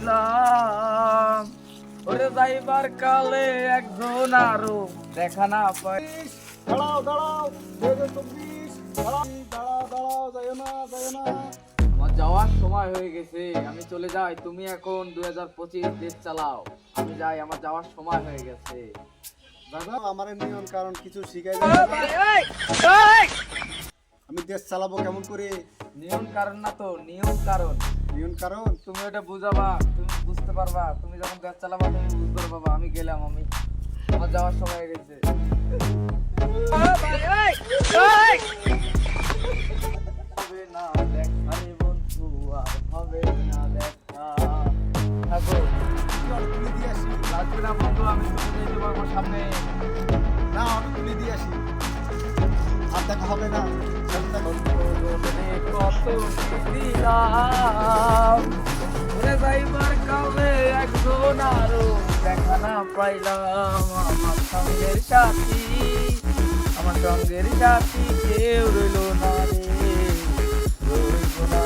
পাইলাম, ওরে যাইবার কালে একজন আরো দেখা না পাই। দাঁড়াও দাঁড়াও 2024 দাঁড়াও দাঁড়াও দাঁড়াও যাইও না যাইও না। আমার যাওয়ার সময় হয়ে গেছে, আমি চলে যাই। তুমি এখন 2025 দেশ চালাও, আমি যাই, আমার যাওয়ার সময় হয়ে গেছে। দাদা আমার নিয়ম কারণ কিছু শিখাই ও যাবে। ভাই, এই, এই! আমি দেশ চালাবো কেমন করে? নিয়ম কারণ না তো, নিয়ম কারণ। নিয়ম কারণ তুমি ওটা বুঝাবা, তুমি বুঝতে পারবা। তুমি যখন দেশ চালাবা তুমি বুঝতে পারবা। আমি গেলাম, আমার যাওয়ার সময় হয়ে গেছে। ও ভাই, এই, এই! হবে না দেখা রে বন্ধু, আর হবে না দেখা। থাকো, অটো তুলে দিয়ে আসি। লাগবে না বন্ধু, আমি চলে যেতে পারবো সামনে। না অটো তুলে দিয়ে আসি, আর দেখা হবে না। সামনে দেখা হবে। রে কত কি দিলাম, ওরে যাইবার কালে একজন আরো দেখা না পাইলাম। আমার সঙ্গের সাথী, আমার সঙ্গের সাথী কেউ রইল না রে, রইল না